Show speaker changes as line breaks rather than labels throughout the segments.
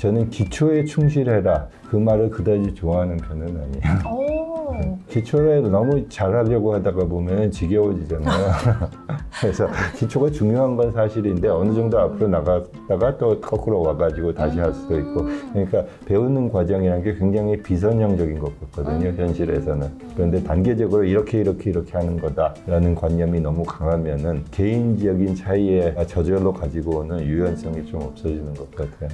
저는 기초에 충실해라. 그 말을 그다지 좋아하는 편은 아니에요.
오.
기초에 너무 잘하려고 하다가 보면 지겨워지잖아요. 그래서 기초가 중요한 건 사실인데 어느 정도 앞으로 나갔다가 또 거꾸로 와가지고 다시 할 수도 있고, 그러니까 배우는 과정이라는 게 굉장히 비선형적인 것 같거든요, 현실에서는. 그런데 단계적으로 이렇게 하는 거다라는 관념이 너무 강하면은 개인적인 차이에 저절로 가지고 오는 유연성이 좀 없어지는 것 같아요.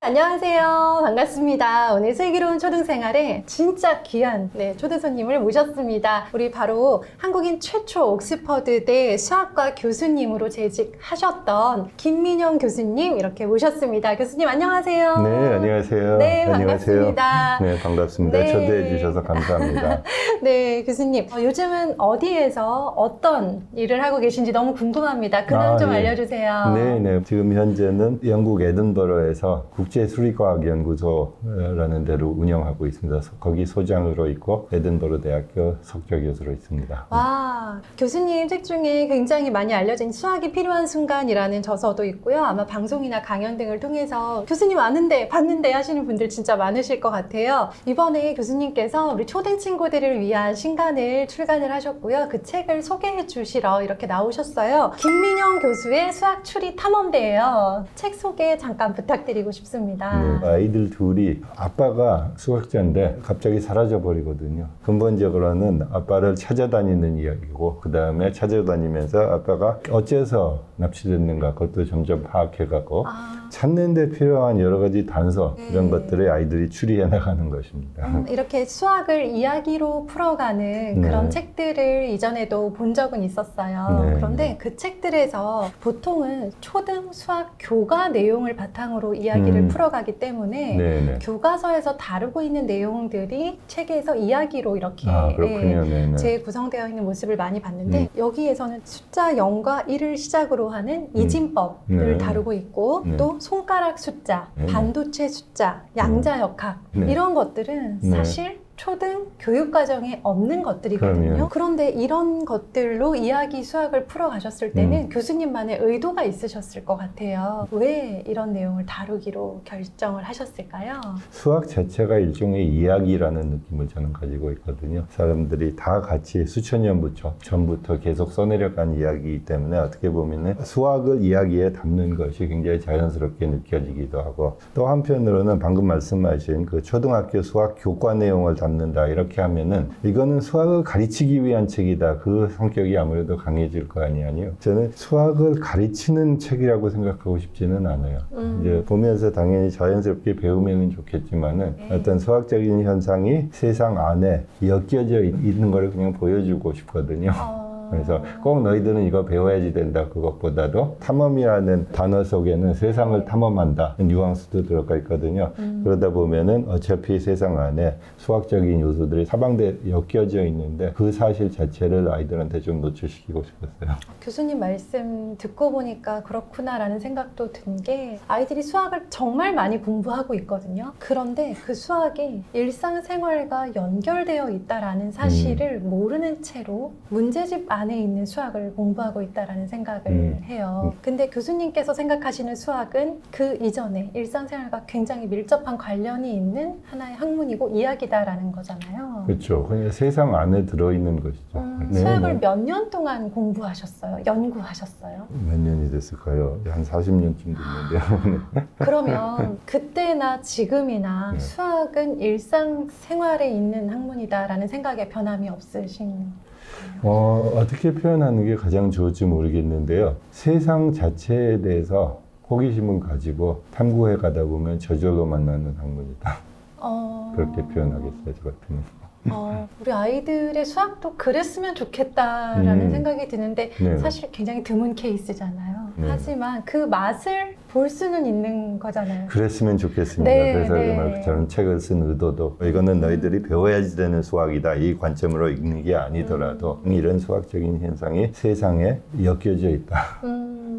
안녕하세요. 반갑습니다. 오늘 슬기로운 초등생활에 진짜 귀한 초대 손님을 모셨습니다. 우리 바로 한국인 최초 옥스퍼드대 수학과 교수님으로 재직하셨던 김민영 교수님 이렇게 모셨습니다. 교수님 안녕하세요.
네, 안녕하세요.
네,
안녕하세요.
반갑습니다.
네, 반갑습니다.
네.
초대해 주셔서 감사합니다.
네, 교수님. 요즘은 어디에서 어떤 일을 하고 계신지 너무 궁금합니다. 근황 좀
예.
알려주세요.
네. 지금 현재는 영국 에든버러에서 국제수리과학연구소라는 데를 운영하고 있습니다. 거기 소장으로 있고 에든버러 대학교 석좌교수로 있습니다.
와, 교수님 책 중에 굉장히 많이 알려진 수학이 필요한 순간이라는 저서도 있고요. 아마 방송이나 강연 등을 통해서 교수님 아는데 봤는데 하시는 분들 진짜 많으실 것 같아요. 이번에 교수님께서 우리 초등 친구들을 위한 신간을 출간을 하셨고요. 그 책을 소개해 주시러 이렇게 나오셨어요. 김민영 교수의 수학 추리 탐험대예요. 책 소개 잠깐 부탁드리고 싶습니다.
네, 아이들 둘이 아빠가 수학자인데 갑자기 사라져 버리거든요. 근본적으로는 아빠를 찾아다니는 이야기고, 그 다음에 찾아다니면서 아빠가 어째서 납치됐는가 그것도 점점 파악해가고 찾는 데 필요한 여러 가지 단서, 이런 것들을 아이들이 추리해 나가는 것입니다.
이렇게 수학을 이야기로 풀어가는 그런 책들을 이전에도 본 적은 있었어요.
네.
그런데 그 책들에서 보통은 초등 수학 교과 내용을 바탕으로 이야기를 풀어가기 때문에
네네.
교과서에서 다루고 있는 내용들이 책에서 이야기로 이렇게
그렇군요. 네네.
재구성되어 있는 모습을 많이 봤는데 여기에서는 숫자 0과 1을 시작으로 하는 이진법을 다루고 있고 또 손가락 숫자, 반도체 숫자, 양자역학 이런 것들은 사실 초등 교육과정에 없는 것들이거든요.
그럼요.
그런데 이런 것들로 이야기 수학을 풀어가셨을 때는 교수님만의 의도가 있으셨을 것 같아요. 왜 이런 내용을 다루기로 결정을 하셨을까요?
수학 자체가 일종의 이야기라는 느낌을 저는 가지고 있거든요. 사람들이 다 같이 수천 년부터 전부터 계속 써내려간 이야기이기 때문에 어떻게 보면 수학을 이야기에 담는 것이 굉장히 자연스럽게 느껴지기도 하고, 또 한편으로는 방금 말씀하신 그 초등학교 수학 교과 내용을 담는다 이렇게 하면은 이거는 수학을 가르치기 위한 책이다, 그 성격이 아무래도 강해질 거 아니에요. 저는 수학을 가르치는 책이라고 생각하고 싶지는 않아요. 이제 보면서 당연히 자연스럽게 배우면 좋겠지만은 어떤 수학적인 현상이 세상 안에 엮여져 있는 걸 그냥 보여주고 싶거든요. 그래서 꼭 너희들은 이거 배워야지 된다, 그것보다도 탐험이라는 단어 속에는 세상을 탐험한다 뉘앙스도 들어가 있거든요. 그러다 보면은 어차피 세상 안에 수학적인 요소들이 사방대 엮여져 있는데 그 사실 자체를 아이들한테 좀 노출시키고 싶었어요.
교수님 말씀 듣고 보니까 그렇구나라는 생각도 든 게, 아이들이 수학을 정말 많이 공부하고 있거든요. 그런데 그 수학이 일상생활과 연결되어 있다라는 사실을 모르는 채로 문제집 안에 있는 수학을 공부하고 있다라는 생각을 해요. 근데 교수님께서 생각하시는 수학은 그 이전에 일상생활과 굉장히 밀접한 관련이 있는 하나의 학문이고 이야기다라는 거잖아요.
그렇죠. 그냥 세상 안에 들어있는 것이죠.
수학을 몇 년 동안 공부하셨어요? 연구하셨어요?
몇 년이 됐을까요? 한 40년쯤 됐는데요.
그러면 그때나 지금이나 수학은 일상생활에 있는 학문이다라는 생각에 변함이 없으신?
어떻게 표현하는 게 가장 좋을지 모르겠는데요. 세상 자체에 대해서 호기심을 가지고 탐구해 가다 보면 저절로 만나는 학문이다. 그렇게 표현하겠어요, 저 같으면.
우리 아이들의 수학도 그랬으면 좋겠다라는 생각이 드는데
네.
사실 굉장히 드문 케이스잖아요.
네.
하지만 그 맛을 볼 수는 있는 거잖아요.
그랬으면 좋겠습니다.
네,
그래서
네.
저는 책을 쓴 의도도 이거는 너희들이 배워야지 되는 수학이다, 이 관점으로 읽는 게 아니더라도 이런 수학적인 현상이 세상에 엮여져 있다.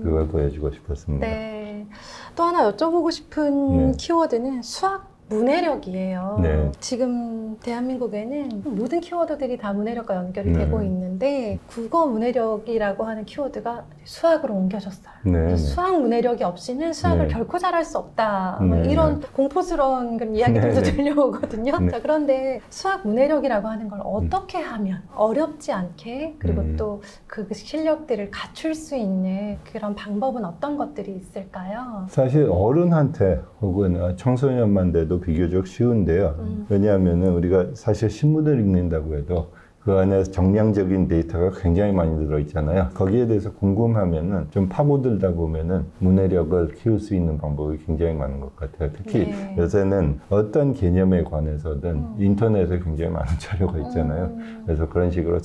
그걸 보여주고 싶었습니다.
네. 또 하나 여쭤보고 싶은 키워드는 수학 문해력이에요.
네.
지금 대한민국에는 모든 키워드들이 다 문해력과 연결이 되고 있는데 국어 문해력이라고 하는 키워드가 수학으로 옮겨졌어요.
네.
수학 문해력이 없이는 수학을
네.
결코 잘할 수 없다.
네.
이런 공포스러운 그런 이야기들도
네.
들려오거든요.
네.
자, 그런데 수학 문해력이라고 하는 걸 어떻게 하면 어렵지 않게 그리고 또 그 실력들을 갖출 수 있는 그런 방법은 어떤 것들이 있을까요?
사실 어른한테 혹은 청소년만 돼도 비교적 쉬운데요. 왜냐하면 우리가 사실 신문을 읽는다고 해도 그 안에 정량적인 데이터가 굉장히 많이 들어있잖아요. 거기에 대해서 궁금하면은 좀 파고들다 보면은 문해력을 키울 수 있는 방법이 굉장히 많은 것 같아요. 특히
네.
요새는 어떤 개념에 관해서든 인터넷에 굉장히 많은 자료가 있잖아요. 그래서 그런 식으로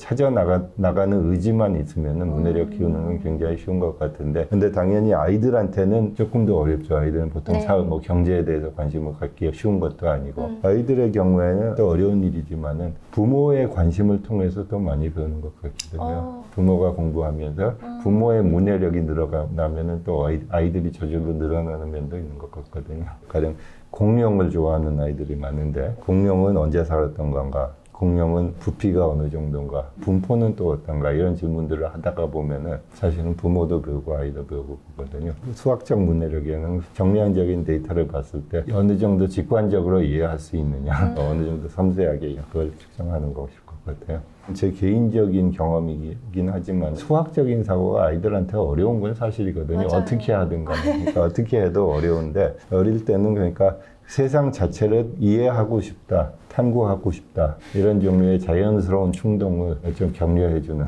나가는 의지만 있으면은 문해력 키우는 건 굉장히 쉬운 것 같은데, 근데 당연히 아이들한테는 조금 더 어렵죠. 아이들은 보통
네.
사회, 경제에 대해서 관심을 갖기가 쉬운 것도 아니고, 아이들의 경우에는 또 어려운 일이지만은 부모의 관심을 통해서 더 많이 배우는 것 같거든요. 부모가 공부하면서 부모의 문해력이 늘어나면은 또 아이들이 저절로 늘어나는 면도 있는 것 같거든요. 가령 공룡을 좋아하는 아이들이 많은데, 공룡은 언제 살았던 건가? 공룡은 부피가 어느 정도인가? 분포는 또 어떤가? 이런 질문들을 하다가 보면은 사실은 부모도 배우고 아이도 배우고 그러거든요. 수학적 문해력에는 정량적인 데이터를 봤을 때 어느 정도 직관적으로 이해할 수 있느냐, 어느 정도 섬세하게 그걸 측정하는 것일 것 같아요. 제 개인적인 경험이긴 하지만 수학적인 사고가 아이들한테 어려운 건 사실이거든요.
맞아요.
어떻게 하든 간에. 그러니까 어떻게 해도 어려운데, 어릴 때는 그러니까 세상 자체를 이해하고 싶다, 탐구하고 싶다, 이런 종류의 자연스러운 충동을 좀 격려해주는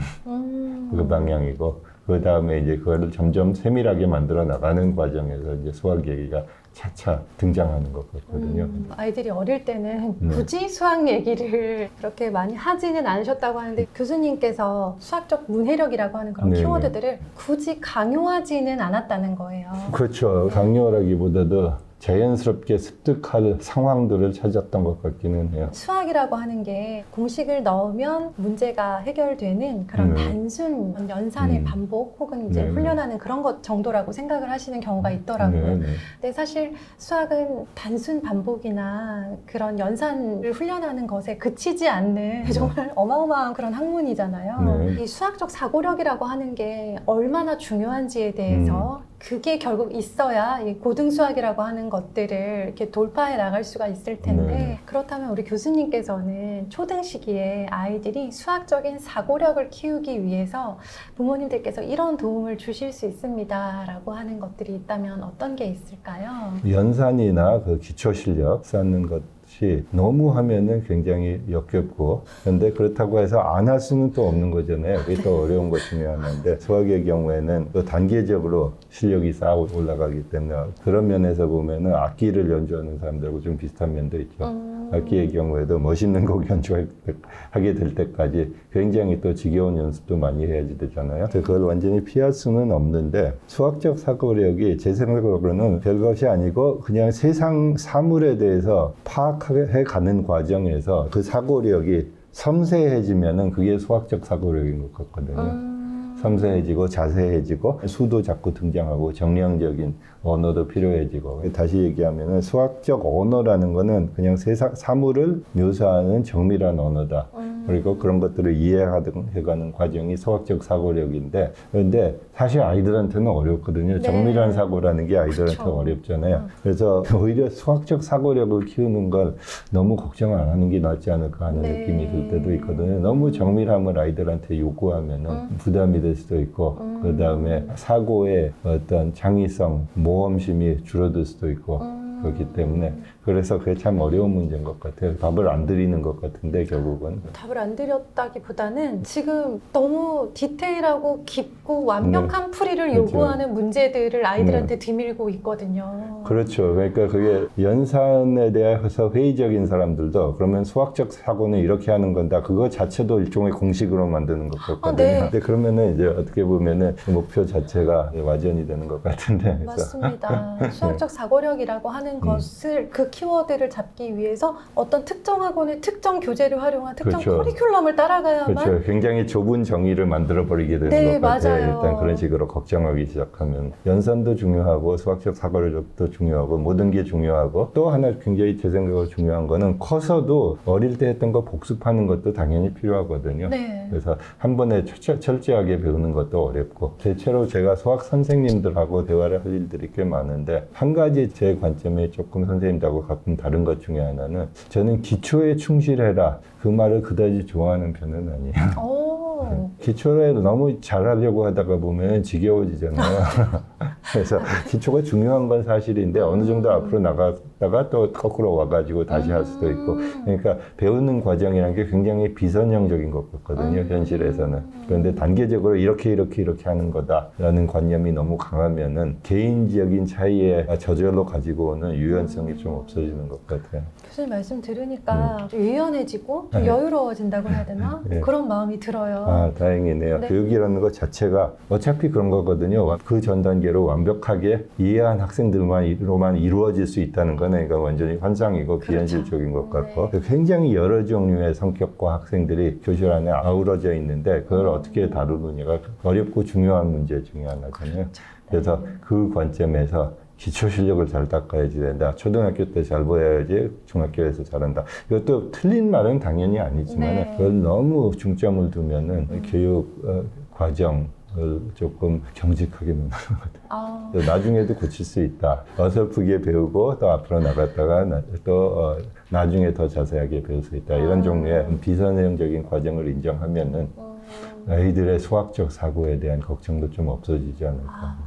그 방향이고, 그 다음에 이제 그거를 점점 세밀하게 만들어 나가는 과정에서 이제 수학 얘기가 차차 등장하는 것 같거든요.
아이들이 어릴 때는
네.
굳이 수학 얘기를 그렇게 많이 하지는 않으셨다고 하는데, 교수님께서 수학적 문해력이라고 하는 그런
네,
키워드들을 굳이 강요하지는 않았다는 거예요.
그렇죠. 강요라기보다도 자연스럽게 습득할 상황들을 찾았던 것 같기는 해요.
수학이라고 하는 게 공식을 넣으면 문제가 해결되는 그런 단순 연산의 반복 혹은 이제
네.
훈련하는 그런 것 정도라고 생각을 하시는 경우가 있더라고요.
네, 네.
근데 사실 수학은 단순 반복이나 그런 연산을 훈련하는 것에 그치지 않는 정말 어마어마한 그런 학문이잖아요.
네.
이 수학적 사고력이라고 하는 게 얼마나 중요한지에 대해서 그게 결국 있어야 이 고등수학이라고 하는 것들을 이렇게 돌파해 나갈 수가 있을 텐데,
네.
그렇다면 우리 교수님께서는 초등 시기에 아이들이 수학적인 사고력을 키우기 위해서 부모님들께서 이런 도움을 주실 수 있습니다 라고 하는 것들이 있다면 어떤 게 있을까요?
연산이나 그 기초 실력 쌓는 것이 너무 하면은 굉장히 역겹고, 그런데 그렇다고 해서 안 할 수는 또 없는 거잖아요. 그게 또 어려운 것 중에 하나인데, 수학의 경우에는 또 단계적으로 실력이 쌓아 올라가기 때문에 그런 면에서 보면은 악기를 연주하는 사람들하고 좀 비슷한 면도 있죠. 악기의 경우에도 멋있는 곡 연주하게 될 때까지 굉장히 또 지겨운 연습도 많이 해야지 되잖아요. 그래서 그걸 완전히 피할 수는 없는데, 수학적 사고력이 제 생각으로는 별것이 아니고 그냥 세상 사물에 대해서 파악해 가는 과정에서 그 사고력이 섬세해지면은 그게 수학적 사고력인 것 같거든요. 섬세해지고 자세해지고 수도 자꾸 등장하고 정량적인 언어도 필요해지고, 다시 얘기하면은 수학적 언어라는 거는 그냥 세상 사물을 묘사하는 정밀한 언어다. 그리고 그런 것들을 이해해가는 과정이 수학적 사고력인데, 그런데 사실 아이들한테는 어렵거든요.
네.
정밀한 사고라는 게 아이들한테
그쵸.
어렵잖아요. 그래서 오히려 수학적 사고력을 키우는 걸 너무 걱정 안 하는 게 낫지 않을까 하는
네.
느낌이 들 때도 있거든요. 너무 정밀함을 아이들한테 요구하면은 부담이 될 수도 있고, 그 다음에 사고의 어떤 창의성, 모험심이 줄어들 수도 있고, 그렇기 때문에 그래서 그게 참 어려운 문제인 것 같아요. 답을 안 드리는 것 같은데 결국은.
답을 안 드렸다기보다는 지금 너무 디테일하고 깊고 완벽한 풀이를
그렇죠.
요구하는 문제들을 아이들한테 뒤밀고 있거든요.
그렇죠. 그러니까 그게 연산에 대해서 회의적인 사람들도 그러면 수학적 사고는 이렇게 하는 건다. 그거 자체도 일종의 공식으로 만드는 것 같거든요.
네.
근데 그러면은 이제 어떻게 보면은 목표 자체가 와전이 되는 것 같은데. 그래서
맞습니다. 수학적 사고력이라고 하는 하는 것을 그 키워드를 잡기 위해서 어떤 특정 학원의 특정 교재를 활용한 특정
그렇죠.
커리큘럼을 따라가야만
그렇죠. 굉장히 좁은 정의를 만들어버리게 되는
네,
것 같아요.
맞아요.
일단 그런 식으로 걱정하기 시작하면 연산도 중요하고 수학적 사고력도 중요하고 모든 게 중요하고 또 하나 굉장히 제 생각으로 중요한 거는 커서도 어릴 때 했던 거 복습하는 것도 당연히 필요하거든요.
네.
그래서 한 번에 철저하게 배우는 것도 어렵고 대체로 제가 수학 선생님들하고 대화를 할 일들이 꽤 많은데 한 가지 제 관점이 조금 선생님들하고 가끔 다른 것 중에 하나는 저는 기초에 충실해라 그 말을 그다지 좋아하는 편은 아니에요.
오.
기초에 너무 잘하려고 하다가 보면 지겨워지잖아요. 그래서 기초가 중요한 건 사실인데 어느 정도 앞으로 나갔다가 또 거꾸로 와가지고 다시 할 수도 있고 그러니까 배우는 과정이라는 게 굉장히 비선형적인 것 같거든요. 현실에서는. 그런데 단계적으로 이렇게 하는 거다라는 관념이 너무 강하면은 개인적인 차이에 저절로 가지고 오는 유연성이 좀 없어지는 것 같아요.
교수님 말씀 들으니까 좀 유연해지고 좀
네.
여유로워진다고 해야 되나?
네.
그런 마음이 들어요.
아, 다행이네요.
네.
교육이라는 것 자체가 어차피 그런 거거든요. 그 전 단계로 완벽하게 이해한 학생들만으로만 이루어질 수 있다는 거는 그러니까 완전히 환상이고
그렇죠.
비현실적인 것 같고 굉장히 여러 종류의 성격과 학생들이 교실 안에 아우러져 있는데 그걸 어떻게 다루느냐가 어렵고 중요한 문제 중에 하나잖아요. 그래서 그 관점에서 기초 실력을 잘 닦아야지 된다. 초등학교 때 잘 보여야지 중학교에서 잘한다. 이것도 틀린 말은 당연히 아니지만
네.
그걸 너무 중점을 두면은 교육 과정을 조금 경직하게 만드는 것 같아요.
아,
나중에도 고칠 수 있다. 어설프게 배우고 또 앞으로 나갔다가 또 나중에 더 자세하게 배울 수 있다. 이런 종류의 비선형적인 과정을 인정하면은 아이들의 수학적 사고에 대한 걱정도 좀 없어지지 않을까.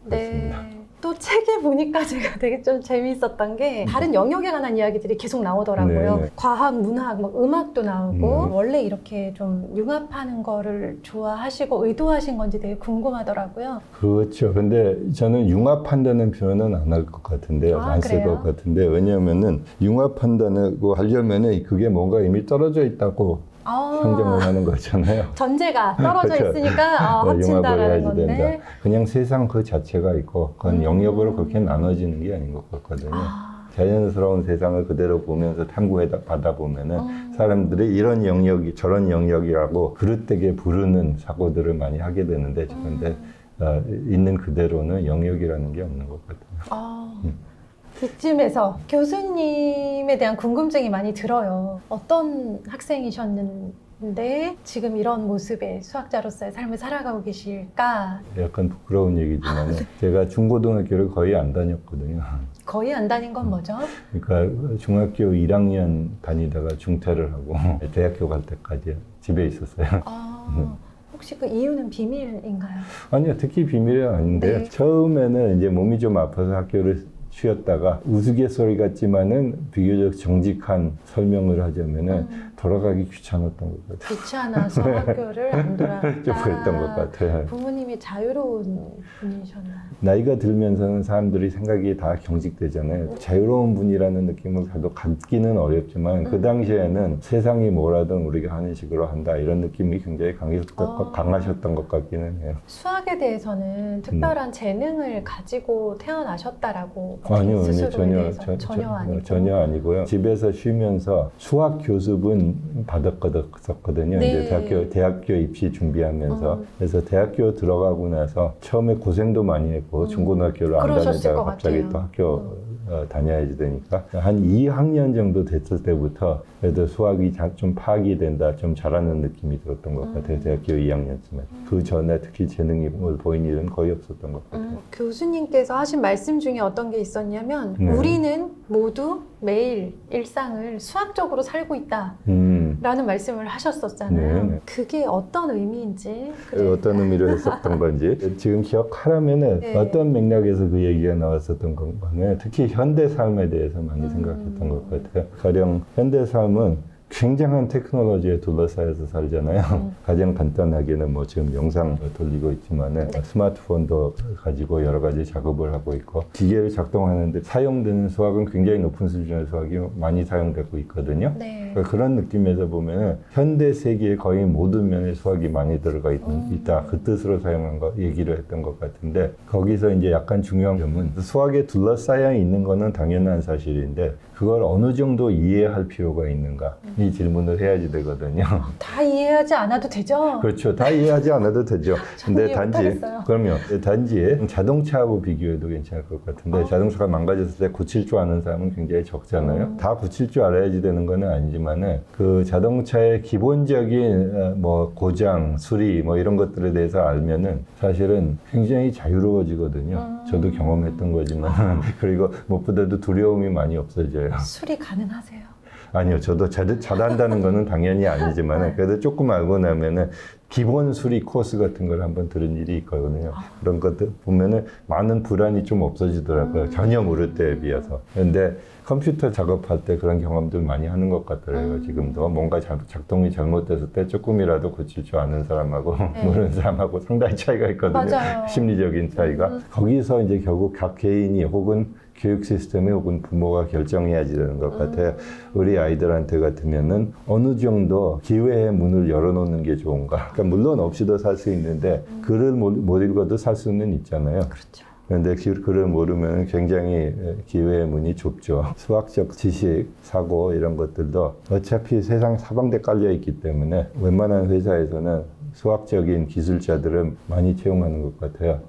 그렇습니다.
네. 또 책에 보니까 제가 되게 좀 재미있었던 게 다른 영역에 관한 이야기들이 계속 나오더라고요.
네.
과학, 문학, 막 음악도 나오고 원래 이렇게 좀 융합하는 거를 좋아하시고 의도하신 건지 되게 궁금하더라고요.
그렇죠. 근데 저는 융합한다는 표현은 안 할 것 같은데요.
아,
안 쓸
그래요?
것 같은데 왜냐하면은 융합한다고 하려면은 그게 뭔가 이미 떨어져 있다고 상정을 하는 거잖아요.
전제가 떨어져
그렇죠.
있으니까
융합을
합친다라는
해야지
건데.
된다. 그냥 세상 그 자체가 있고 그건 영역으로 그렇게 나눠지는 게 아닌 것 같거든요. 자연스러운 세상을 그대로 보면서 탐구해 받아 보면은 사람들이 이런 영역이 저런 영역이라고 그릇되게 부르는 사고들을 많이 하게 되는데 그런데 있는 그대로는 영역이라는 게 없는 것 같아요.
이쯤에서 교수님에 대한 궁금증이 많이 들어요. 어떤 학생이셨는데 지금 이런 모습의 수학자로서의 삶을 살아가고 계실까?
약간 부끄러운 얘기지만 제가 중고등학교를 거의 안 다녔거든요.
거의 안 다닌 건 뭐죠?
그러니까 중학교 1학년 다니다가 중퇴를 하고 대학교 갈 때까지 집에 있었어요.
혹시 그 이유는 비밀인가요?
아니요, 특히 비밀은 아닌데요.
네.
처음에는 이제 몸이 좀 아파서 학교를 쉬었다가 우스갯소리 같지만은 비교적 정직한 설명을 하자면은 돌아가기 귀찮았던 것 같아요.
귀찮아서 학교를 안 돌아갔다.
좀 그랬던 것 같아요.
부모님이 자유로운 분이셨나요?
나이가 들면서는 사람들이 생각이 다 경직되잖아요. 자유로운 분이라는 느낌을 갖기는 어렵지만 그 당시에는 세상이 뭐라든 우리가 하는 식으로 한다 이런 느낌이 굉장히 강하셨던 것 같기는 해요.
수학에 대해서는 특별한 재능을 가지고 태어나셨다라고
아니요,
스스로에 대해서 전혀 아니고
전혀 아니고요. 집에서 쉬면서 수학 교습은 받았었거든요.
네.
이제 대학교 입시 준비하면서 그래서 대학교 들어가고 나서 처음에 고생도 많이 했고 중고등학교를 안
그러셨을
다니다가
것
갑자기
같아요.
또 학교 다녀야지 되니까 한 2학년 정도 됐을 때부터 그래도 수학이 좀 파악이 된다, 좀 잘하는 느낌이 들었던 것 같아요. 대학교 2학년쯤에. 그 전에 특히 재능이 보인 일은 거의 없었던 것 같아요.
교수님께서 하신 말씀 중에 어떤 게 있었냐면
네.
우리는 모두 매일 일상을 수학적으로 살고 있다 라는 말씀을 하셨었잖아요.
네.
그게 어떤 의미인지
어떤 의미로 했었던 건지 지금 기억하라면은
네.
어떤 맥락에서 그 얘기가 나왔었던 건가는 특히 현대 삶에 대해서 많이 생각했던 것 같아요. 가령 현대 삶은 굉장한 테크놀로지에 둘러싸여서 살잖아요. 가장 간단하게는 뭐 지금 영상 돌리고 있지만은
네.
스마트폰도 가지고 여러 가지 작업을 하고 있고 기계를 작동하는데 사용되는 수학은 굉장히 높은 수준의 수학이 많이 사용되고 있거든요.
네.
그러니까 그런 느낌에서 보면 현대 세계의 거의 모든 면에 수학이 많이 들어가 있다. 그 뜻으로 사용한 거 얘기를 했던 것 같은데 거기서 이제 약간 중요한 점은 수학에 둘러싸여 있는 거는 당연한 사실인데 그걸 어느 정도 이해할 필요가 있는가 이 질문을 해야지 되거든요.
다 이해하지 않아도 되죠?
그렇죠. 다 이해하지 않아도 되죠. 근데
이해
단지
못하겠어요.
그러면 단지 자동차하고 비교해도 괜찮을 것 같은데 자동차가 망가졌을 때 고칠 줄 아는 사람은 굉장히 적잖아요. 다 고칠 줄 알아야지 되는 건 아니지만은 그 자동차의 기본적인 뭐 고장, 수리 뭐 이런 것들에 대해서 알면은 사실은 굉장히 자유로워지거든요. 저도 경험했던 거지만 그리고 무엇보다도 두려움이 많이 없어져요.
수리 가능하세요?
아니요, 저도 잘한다는 거는 당연히 아니지만 그래도 조금 알고 나면은 기본 수리 코스 같은 걸 한번 들은 일이 있거든요. 그런 것들 보면은 많은 불안이 좀 없어지더라고요. 전혀 모를 때에 비해서. 근데 컴퓨터 작업할 때 그런 경험들 많이 하는 것 같더라고요. 지금도 뭔가 작동이 잘못됐을 때 조금이라도 고칠 줄 아는 사람하고 모르는 사람하고 상당히 차이가 있거든요.
맞아요.
심리적인 차이가. 거기서 이제 결국 각 개인이 혹은 교육 시스템이 혹은 부모가 결정해야지 되는 것 같아요. 우리 아이들한테 같으면은 어느 정도 기회의 문을 열어놓는 게 좋은가. 그러니까 물론 없이도 살 수 있는데 글을 못 읽어도 살 수는 있잖아요.
그렇죠.
그런데 글을 모르면 굉장히 기회의 문이 좁죠. 수학적 지식, 사고 이런 것들도 어차피 세상 사방대 깔려 있기 때문에 웬만한 회사에서는 수학적인 기술자들은 많이 채용하는 것 같아요.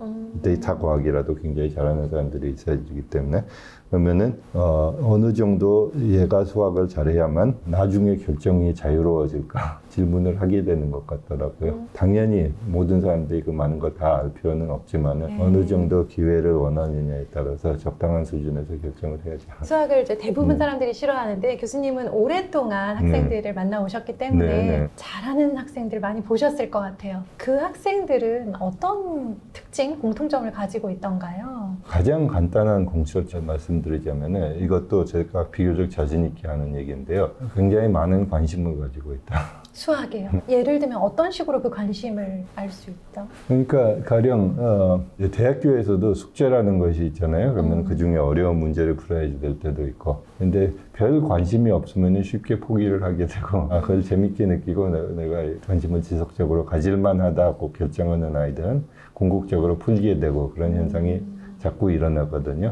데이터 과학이라도 굉장히 잘하는 사람들이 있어야지 때문에 그러면은 어느 정도 얘가 수학을 잘해야만 나중에 결정이 자유로워질까 질문을 하게 되는 것 같더라고요. 당연히 모든 사람들이 그 많은 걸 다 알 필요는 없지만은 어느 정도 기회를 원하느냐에 따라서 적당한 수준에서 결정을 해야지.
수학을 이제 대부분 사람들이 싫어하는데 교수님은 오랫동안 학생들을 만나오셨기 때문에
네.
잘하는 학생들 많이 보셨을 것 같아요. 그 학생들은 어떤 특징, 공통점을 가지고 있던가요?
가장 간단한 공식적 말씀드리자면은 이것도 제가 비교적 자신 있게 하는 얘기인데요. 굉장히 많은 관심을 가지고 있다.
수학이에요. 예를 들면 어떤 식으로 그 관심을 알 수 있다?
그러니까 가령 대학교에서도 숙제라는 것이 있잖아요. 그러면 그 중에 어려운 문제를 풀어야 될 때도 있고. 근데 별 관심이 없으면 쉽게 포기를 하게 되고 그걸 재밌게 느끼고 내가 관심을 지속적으로 가질만 하다고 결정하는 아이들은 궁극적으로 풀게 되고 그런 현상이 자꾸 일어나거든요.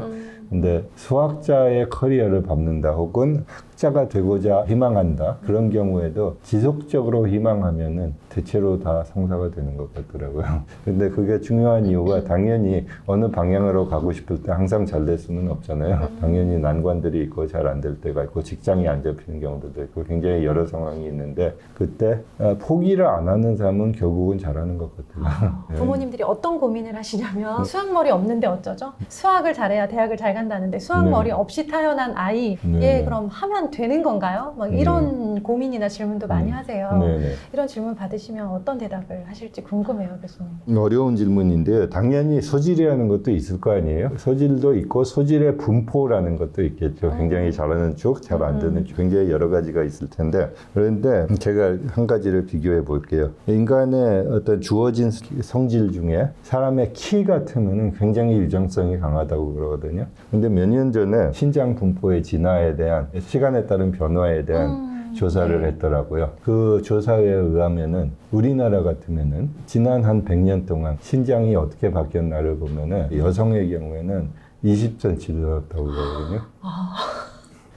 근데 수학자의 커리어를 밟는다 혹은 학자가 되고자 희망한다 그런 경우에도 지속적으로 희망하면은 대체로 다 성사가 되는 것 같더라고요. 근데 그게 중요한 이유가 당연히 어느 방향으로 가고 싶을 때 항상 잘 될 수는 없잖아요. 당연히 난관들이 있고 잘 안 될 때가 있고 직장이 안 잡히는 경우도 있고 굉장히 여러 상황이 있는데 그때 포기를 안 하는 사람은 결국은 잘하는 것 같아요.
부모님들이 어떤 고민을 하시냐면 수학머리 없는데 어쩌죠? 수학을 잘해야 대학을 잘 간다는데 수학머리 없이 태어난 아이 얘 그럼 하면 되는 건가요? 막 이런 고민이나 질문도 많이 하세요.
네네.
이런 질문 받으시면 어떤 대답을 하실지 궁금해요, 교수님.
어려운 질문인데요. 당연히 소질이라는 것도 있을 거 아니에요. 소질도 있고 소질의 분포라는 것도 있겠죠. 굉장히 잘하는 쪽, 잘 안 되는 쪽, 굉장히 여러 가지가 있을 텐데 그런데 제가 한 가지를 비교해 볼게요. 인간의 어떤 주어진 성질 중에 사람의 키 같으면 굉장히 유전성이 강하다고 그러거든요. 근데 몇 년 전에 신장 분포의 진화에 대한 시간에 따른 변화에 대한 조사를 했더라고요. 그 조사에 의하면은 우리나라 같으면은 지난 한 100년 동안 신장이 어떻게 바뀌었나를 보면은 여성의 경우에는 20cm 늘었다고 그러거든요.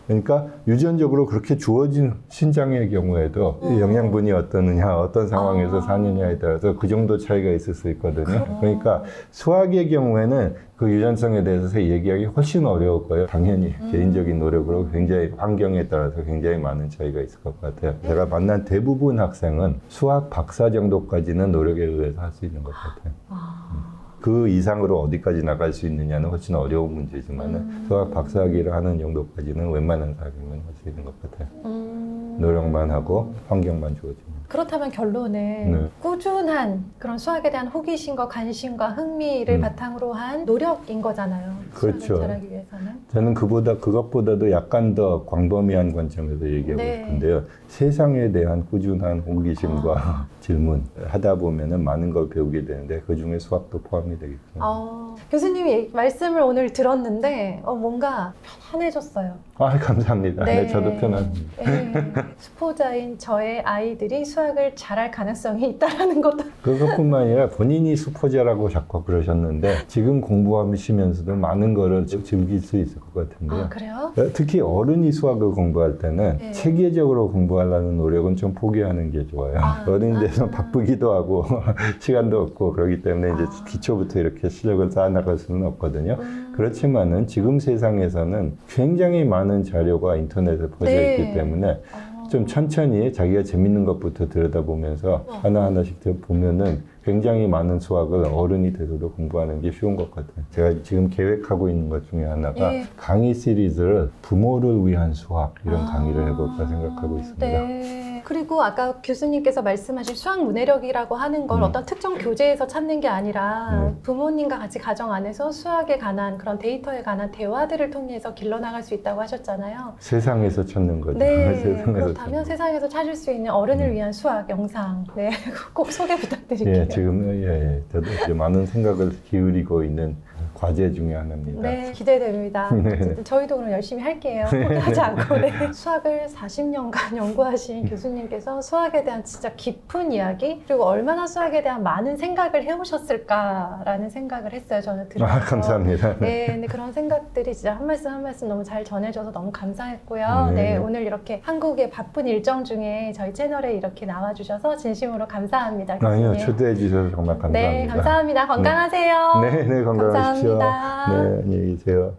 그러니까 유전적으로 그렇게 주어진 신장의 경우에도 영양분이 어떠느냐, 어떤 상황에서 사느냐에 따라서 그 정도 차이가 있을 수 있거든요. 그러니까 수학의 경우에는 그 유전성에 대해서 얘기하기 훨씬 어려울 거예요. 당연히 개인적인 노력으로 굉장히 환경에 따라서 굉장히 많은 차이가 있을 것 같아요. 제가 만난 대부분 학생은 수학 박사 정도까지는 노력에 의해서 할 수 있는 것 같아요. 그 이상으로 어디까지 나갈 수 있느냐는 훨씬 어려운 문제지만 수학 박사학위를 하는 정도까지는 웬만한 사람이면 할 수 있는 것 같아요. 노력만 하고 환경만 주어집니다.
그렇다면 결론은
네.
꾸준한 그런 수학에 대한 호기심과 관심과 흥미를 바탕으로 한 노력인 거잖아요.
그렇죠.
수학을 잘하기 위해서는.
저는 그것보다도 약간 더 광범위한 관점에서 얘기하고
네.
싶은데요. 세상에 대한 꾸준한 호기심과 질문 하다 보면은 많은 걸 배우게 되는데 그 중에 수학도 포함이 되겠죠.
교수님이 말씀을 오늘 들었는데 뭔가 편안해졌어요.
아, 감사합니다. 네, 저도 편합니다.
네. 수포자인 저의 아이들이 수학을 잘할 가능성이 있다라는 것도.
그것뿐만 아니라 본인이 수포자라고 자꾸 그러셨는데 지금 공부하시면서도 많은 거를 즐길 수 있을 것 같은데요.
아, 그래요?
특히 어른이 수학을 공부할 때는
네.
체계적으로 공부하려는 노력은 좀 포기하는 게 좋아요. 어른이 돼서 바쁘기도 하고 시간도 없고 그렇기 때문에 이제 기초부터 이렇게 실력을 쌓아나갈 수는 없거든요. 그렇지만은 지금 세상에서는 굉장히 많은 자료가 인터넷에 퍼져
네.
있기 때문에 좀 천천히 자기가 재밌는 것부터 들여다보면서 하나하나씩 보면은 굉장히 많은 수학을 어른이 돼서도 공부하는 게 쉬운 것 같아요. 제가 지금 계획하고 있는 것 중에 하나가
예.
강의 시리즈를 부모를 위한 수학 이런 강의를 해볼까 생각하고 있습니다.
네. 그리고 아까 교수님께서 말씀하신 수학 문해력이라고 하는 걸 어떤 특정 교재에서 찾는 게 아니라 부모님과 같이 가정 안에서 수학에 관한 그런 데이터에 관한 대화들을 통해서 길러나갈 수 있다고 하셨잖아요.
세상에서 찾는 거죠.
네.
세상에서
그렇다면
찾는
세상에서 찾을 수 있는 어른을 위한 수학 영상 네. 꼭 소개 부탁드릴게요.
예, 지금 저도 이제 많은 생각을 기울이고 있는 과제 중에 하나입니다.
네, 기대됩니다. 어쨌든 저희도 그럼 열심히 할게요. 포기하지 않고. 네. 수학을 40년간 연구하신 교수님께서 수학에 대한 진짜 깊은 이야기 그리고 얼마나 수학에 대한 많은 생각을 해오셨을까라는 생각을 했어요. 저는 들으면서.
아, 감사합니다.
네, 근데 그런 생각들이 진짜 한 말씀 한 말씀 너무 잘 전해줘서 너무 감사했고요.
네.
네, 오늘 이렇게 한국의 바쁜 일정 중에 저희 채널에 이렇게 나와주셔서 진심으로 감사합니다. 교수님.
아니요, 초대해 주셔서 정말 감사합니다.
네, 감사합니다. 건강하세요.
네, 네, 건강하십시오.
감사합니다.
네, 안녕히 계세요.